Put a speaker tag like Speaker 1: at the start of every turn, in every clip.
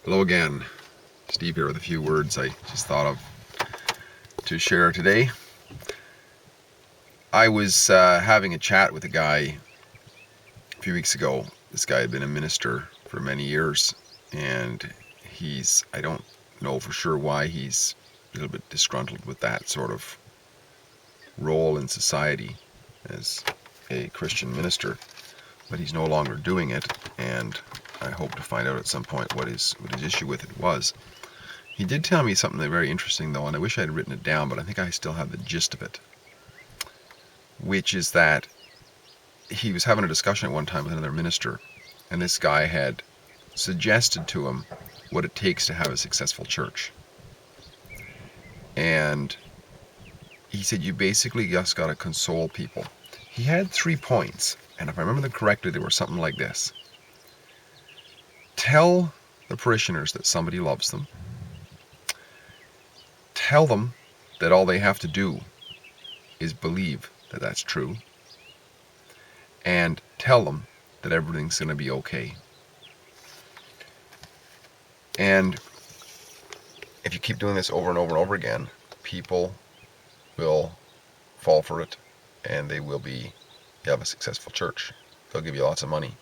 Speaker 1: Hello again, Steve here with a few words I just thought of to share today. I was having a chat with a guy a few weeks ago. This guy had been a minister for many years, and I don't know for sure why he's a little bit disgruntled with that sort of role in society as a Christian minister, but he's no longer doing it, and I hope to find out at some point what his issue with it was. He did tell me something very interesting, though, and I wish I had written it down, but I think I still have the gist of it, which is that he was having a discussion at one time with another minister, and this guy had suggested to him what it takes to have a successful church. And he said, you basically just got to console people. He had 3 points, and if I remember them correctly, they were something like this. Tell the parishioners that somebody loves them. Tell them that all they have to do is believe that that's true. And tell them that everything's going to be okay. And if you keep doing this over and over and over again, people will fall for it, and they will have a successful church. They'll give you lots of money.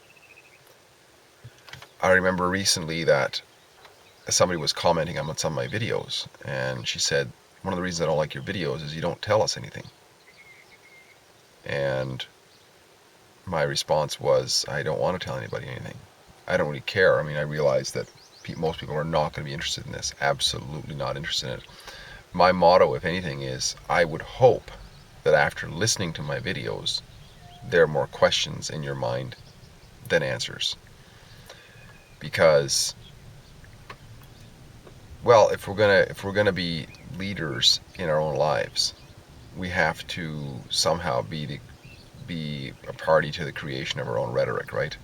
Speaker 1: I remember recently that somebody was commenting on some of my videos, and she said, one of the reasons I don't like your videos is you don't tell us anything. And my response was, I don't want to tell anybody anything. I don't really care. I mean, I realize that most people are not going to be interested in this. Absolutely not interested in it. My motto, if anything, is I would hope that after listening to my videos, there are more questions in your mind than answers. Because, well, if we're gonna be leaders in our own lives, we have to somehow be a party to the creation of our own rhetoric, right?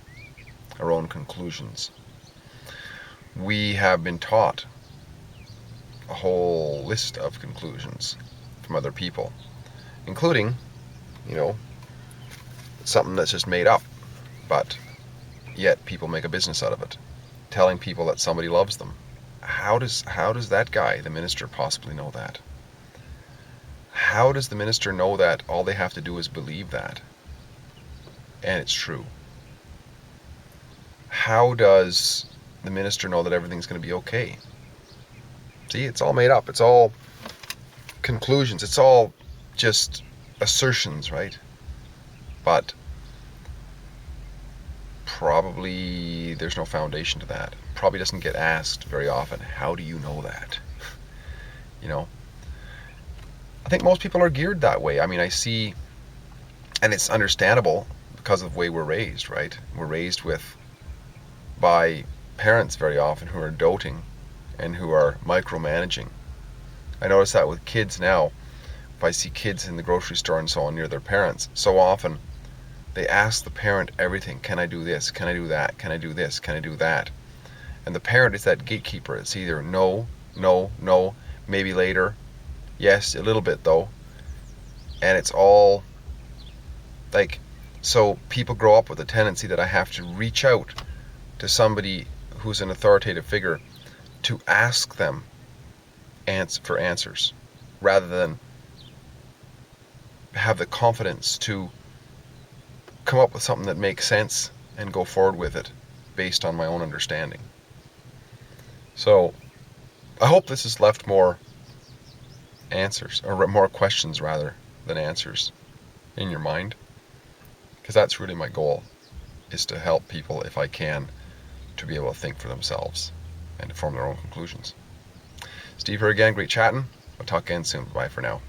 Speaker 1: Our own conclusions. We have been taught a whole list of conclusions from other people, including, something that's just made up, but yet people make a business out of it, telling people that somebody loves them. How does that guy, the minister, possibly know that? How does the minister know that all they have to do is believe that, and it's true? How does the minister know that everything's going to be okay? See, it's all made up. It's all conclusions. It's all just assertions, right? But probably there's no foundation to that. Probably doesn't get asked very often, how do you know that? I think most people are geared that way. I mean, I see, and it's understandable because of the way we're raised, right? We're raised by parents very often who are doting and who are micromanaging. I notice that with kids now. If I see kids in the grocery store and so on near their parents, so often they ask the parent everything. Can I do this? Can I do that? Can I do this? Can I do that? And the parent is that gatekeeper. It's either no, no, no, maybe later, yes, a little bit though. And it's all like, so people grow up with a tendency that I have to reach out to somebody who's an authoritative figure to ask them for answers, rather than have the confidence to come up with something that makes sense and go forward with it based on my own understanding. So I hope this has left more answers, or more questions rather than answers, in your mind, because that's really my goal, is to help people, if I can, to be able to think for themselves and to form their own conclusions. Steve here again, great chatting. I'll talk again soon. Bye for now.